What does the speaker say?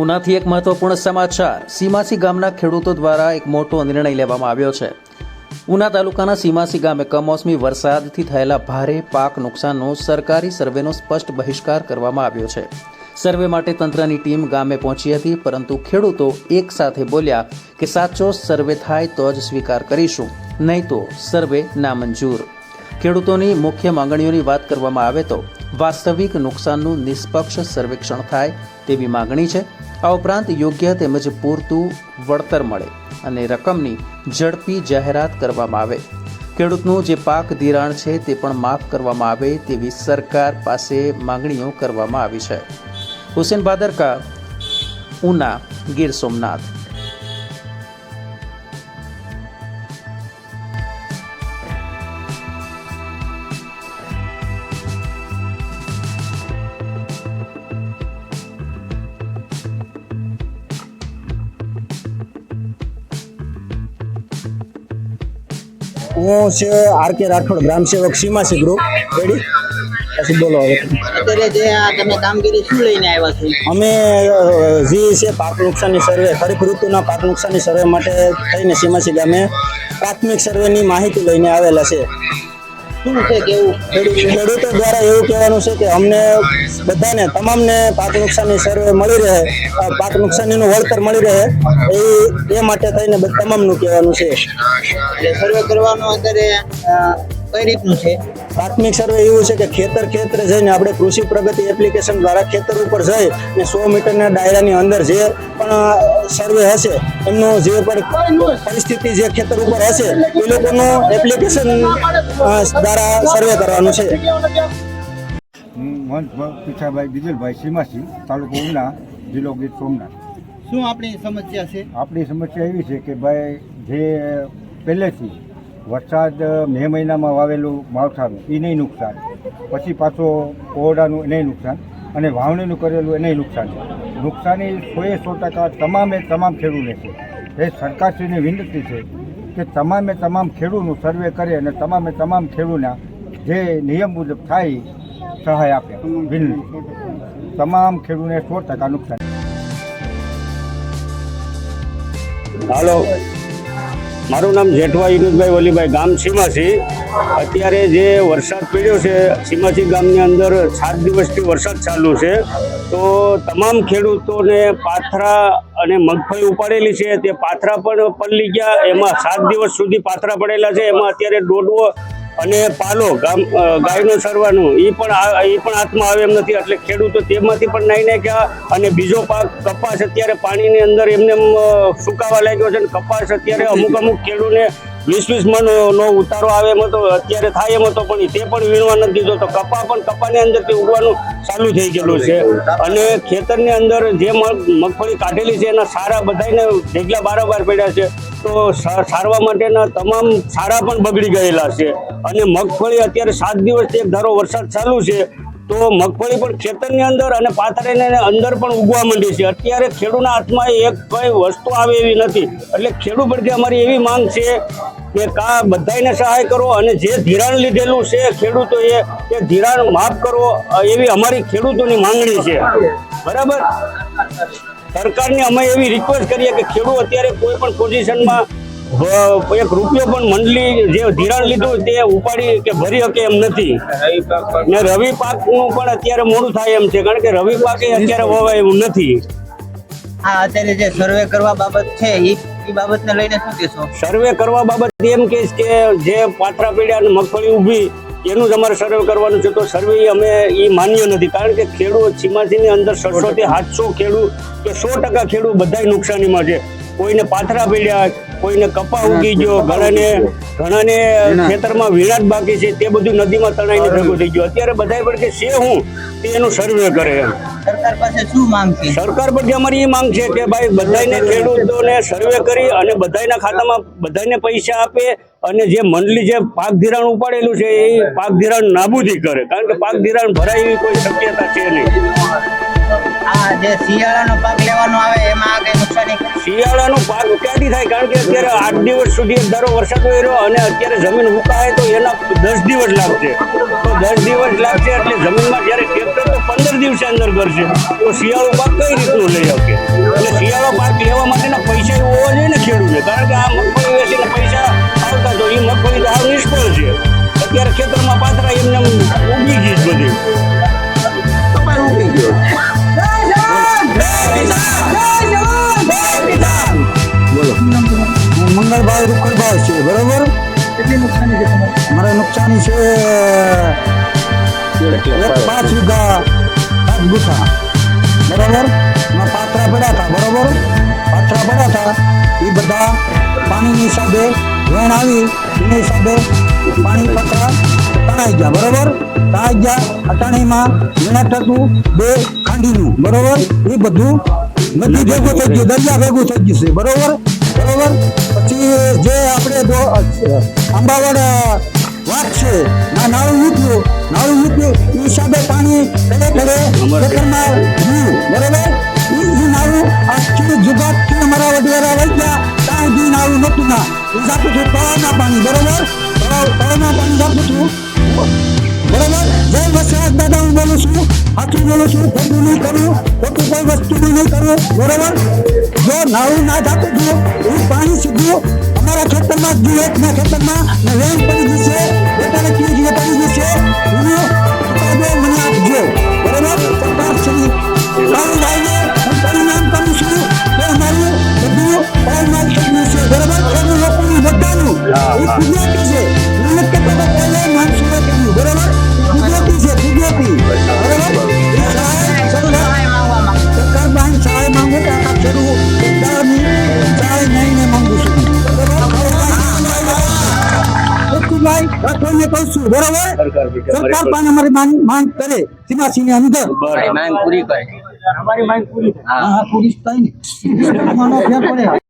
ઉનાથી એક મહત્વપૂર્ણ સમાચાર। સીમાસી ગામના ખેડૂતો દ્વારા એક મોટો નિર્ણય લેવામાં આવ્યો છે। ઉના તાલુકાના સીમાસી ગામે કમોસમી વરસાદથી થયેલા ભારે પાક નુકસાનનો સરકારી સર્વેનો સ્પષ્ટ બહિષ્કાર કરવામાં આવ્યો છે। સર્વે માટે તંત્રની ટીમ ગામે પહોંચી હતી, પરંતુ ખેડૂતો એક સાથે બોલ્યા કે સાચો સર્વે થાય તો જ સ્વીકાર કરીશું, નહીં તો સર્વે નામંજૂર। ખેડૂતોની મુખ્ય માંગણીઓની વાત કરવામાં આવે તો વાસ્તવિક નુકસાનનું નિષ્પક્ષ સર્વેક્ષણ થાય તેવી માંગણી છે। આ ઉપરાંત યોગ્ય તેમજ પૂરતું વળતર મળે અને રકમની ઝડપી જાહેરાત કરવામાં આવે। ખેડૂતનું જે પાક ધિરાણ છે તે પણ માફ કરવામાં આવે તેવી સરકાર પાસે માંગણીઓ કરવામાં આવી છે। હુસેન ભાદરકા, ઉના, ગીર સોમનાથ। હું છે આર.કે. રાઠોડ, ગ્રામ સેવક સીમાસી ગ્રુપ। રેડી? પછી બોલો હવે। અત્યારે જે આ તમે કામગીરી શું લઈને આવ્યા છો? અમે જે છે પાક નુકસાનની સર્વે, ખરીફ ઋતુના પાક નુકસાનની સર્વે માટે થઈને સીમાસી ગામે પ્રાથમિક સર્વેની માહિતી લઈને આવેલા છે। શું છે કેવું? ખેડૂતો દ્વારા એવું કહેવાનું છે કે અમને બધાને તમામને પાક નુકસાનની સર્વે મળી રહે, પાક નુકસાનીનું વળતર મળી રહે એ માટે થઈને તમામનું કહેવાનું છે। એટલે સર્વે કરવાનો અત્યારે કઈ રીતનું છે? પ્રાથમિક સર્વે એવું છે કે ખેતરે જઈને આપણે કૃષિ પ્રગતિ એપ્લિકેશન દ્વારા ખેતર ઉપર જઈ અને 100 મીટરના દાયરાની અંદર જે પણ સર્વે હશે એમનું જે પણ પરિસ્થિતિ જે ખેતર ઉપર હશે એ લોકોનું એપ્લિકેશન દ્વારા સર્વે કરવાનું છે। પીઠાભાઈ દિજલભાઈ, સીમાસી, તાલુકો ઉના, જિલ્લો ગીર સોમનાથ। શું આપણી સમસ્યા છે? આપણી સમસ્યા એવી છે કે ભાઈ જે પહેલેથી વરસાદ મે મહિનામાં વાવેલું માવઠાનું એ નહીં નુકસાન, પછી પાછો કોરડાનું નહીં નુકસાન, અને વાવણીનું કરેલું એ નહીં નુકસાન। નુકસાની 100% તમામ ખેડૂતને છે। એ સરકારશ્રીની વિનંતી છે કે તમામ ખેડૂતનું સર્વે કરે અને તમામ ખેડૂતના જે નિયમ મુજબ થાય સહાય આપે। વિનંતી, તમામ ખેડૂતને 100% નુકસાન। હાલો, મારું નામ જેઠવા યુનુસભાઈ વલીભાઈ, ગામ સીમાસી। અત્યારે જે વરસાદ પડ્યો છે સીમાસી ગામની અંદર 7 દિવસથી વરસાદ ચાલુ છે, તો તમામ ખેડૂતોને પાથરા અને મગફળી ઉપાડેલી છે તે પાથરા પણ પલળી ગયા। એમાં 7 દિવસ સુધી પાથરા પડેલા છે, એમાં અત્યારે ડોડવો અને પાલો ગાયનો સરવાનું એ પણ હાથમાં આવે એમ નથી, એટલે ખેડૂતો તેમાંથી પણ નાહી નાખ્યા। અને બીજો પાક કપાસ અત્યારે પાણીની અંદર એમને સુકાવા લાગ્યો છે, અને કપાસ અત્યારે અમુક ખેડૂતને 20 મણનો ઉતારો આવે એમ હતો, અત્યારે થાય એમ હતો, પણ તે પણ વીણવા નથી દીધો, તો કપાની અંદરથી ઉગવાનું ચાલુ થઈ ગયેલું છે। અને ખેતરની અંદર જે મગફળી કાઢેલી છે એના સારા બધાને ઢેગલા બારોબાર પડ્યા છે, તો સારવા માટેના તમામ સારા પણ બગડી ગયેલા છે। અને મગફળી અત્યારે 7 દિવસથી એક ધારો વરસાદ ચાલુ છે, તો મગફળી પણ ખેતરની અંદર અને પાથરાની અંદર પણ ઉગવા માંડી છે। અત્યારે ખેડૂતના હાથમાં એક કઈ વસ્તુ આવે એવી નથી, એટલે ખેડૂત પરથી અમારી એવી માંગ છે કે બધાને સહાય કરો, અને જે ધિરાણ લીધેલું છે ખેડૂતોએ એ ધિરાણ માફ કરો એવી અમારી ખેડૂતોની માંગણી છે। બરાબર? સરકારને અમે એવી રિક્વેસ્ટ કરીએ કે ખેડૂત અત્યારે કોઈ પણ પોઝિશનમાં 1 રૂપિયો પણ મંડળી જે ધિરાણ લીધું તે ઉપાડી કે ભરી શકે એમ નથી। ને રવિ પાકનું પણ અત્યારે મોડું થાય એમ છે, કારણ કે રવિ પાક અત્યારે વવાય એવું નથી। આ અત્યારે જે સર્વે કરવા બાબત છે એ બાબતને લઈને શું કહેશો? સર્વે કરવા બાબત એમ કહીશ કે જે પાથરા પડ્યા અને મગફળી ઊભી એનું જ અમારે સર્વે કરવાનું છે, તો સર્વે અમે એ માન્ય નથી, કારણ કે ખેડૂત સીમાસીની અંદર 600 થી 700 ખેડૂત કે 100% ખેડૂત બધા નુકસાનીમાં છે। કોઈને પાથરા પડ્યા, કોઈને કપા ઉગી ગયો, ઘણાને ખેતરમાં વિરાટ બાકી છે, તે બધું નદીમાં તણાઈને ભેગું થઈ ગયું। અત્યારે બધા પર કે છે હું તે એનું સર્વે કરે એમ। સરકાર પાસે શું માંગ છે? સરકાર પરથી અમારી એ માંગ છે કે ભાઈ બધાને ખેડૂતોને સર્વે કરી અને બધાના ખાતામાં બધાને પૈસા આપે, અને જે મંડળી જે પાક ધિરાણ ઉપાડેલું છે એ પાક ધિરાણ નાબૂદી કરે, કારણ કે પાક ધિરાણ ભરાય એવી કોઈ શક્યતા છે નહીં। આ જે શિયાળાનો પાક લેવાનો આવે એમાં કઈ નુકસાની? શિયાળાનો પાક ક્યાંથી થાય, કારણ કે અત્યારે 8 દિવસ સુધી એક ધારો વરસાદ રહ્યો, અને અત્યારે જમીન હુકાય તો એના 10 દિવસ લાગશે, તો 10 દિવસ લાગશે એટલે જમીનમાં જ્યારે ટ્રેક્ટર તો 15 દિવસે અંદર કરશે તો શિયાળો પાક કઈ રીતનું લઈ શકે? એટલે શિયાળો પાક લેવા માટેના પૈસા એવો હોવા જોઈએ ને ખેડૂતને, કારણ કે આ મગફળી વેચીને પૈસા આવતા તો એ મગફળી તો હાવ નિષ્ફળ છે. અત્યારે ખેતરમાં પાથરા એમને ઉગી ગઈ જ બધી. કપાસ ઉગી ગયો. બોલો. મંગળભાઈ રૂખડભાઈ છે, બરોબર. કેટલી નુકસાની છે તમારે? મારે નુકસાની છે 5 વીઘા 7 ગુઠા, બરોબર. એમાં પાથરા પડ્યા હતા, બરોબર. પાથરા પડ્યા હતા એ બધા પાણીની હિસાબે વેણ આવી એની હિસાબે પાણી પાથરા તણાઈ ગયા, બરોબર. તણાઈ ગયા અટાણીમાં વેણાટ હતું 2 ખાંડીનું, બરોબર. એ બધું નદી ભેગું થઈ ગયું, દરિયા ભેગું થઈ ગયું છે, બરોબર. બરોબર. પછી જે આપણે આંબાવડ વાત છે નાળું મૂક્યું એ હિસાબે પાણી ખેડે ખેતરમાં ગયું, બરોબર. એ નાળું આખી જુગાતથી અમારા વડવેરા વહી ગયા ત્યાં સુધી નાળું નહોતું ના એ જાતું હતું તળાવના પાણી, બરોબર. તળાવના પાણી જાતું હતું, બરોબર. જય વસરાજ દાદા હું બોલું છું, સાચું બોલું છું, ખોટું નહીં કરવું, ખોટું કોઈ વસ્તુનું નહીં કરવું, બરોબર. જો નાળું ના જાતું હતું એ પાણી સીધું અમારા ખેતરમાં જ ગયું, એકના ખેતરમાં ને વેણ પડી ગઈ છે, પોતાને પીજી પડી ગઈ છે, એનો ચુકાદો મને આપજો, બરોબર. સરકાર શ્રી રાહુલભાઈને હું પરિણામ કરું છું કે અમારું બધું પરિણામ થયું છે, બરોબર. એનું લોકોનું બધાનું એ કુદરતી છે, મને કહેતો તો પહેલા માણસોએ કહ્યું, બરોબર. કુદરતી છે, કુદરતી, બરોબર. સરકાર પાસે સહાય માંગો તો આખા ખેડૂત બધાની સહાય નહીં માંગુ છું, બરોબર. રાઠોડને કહું છું, બરોબર. સરકાર પાસે અમારી માંગ કરે સીમાસીની અંદર માંગ પૂરી કરે. હા પૂરી થાય ને ફેર પડે.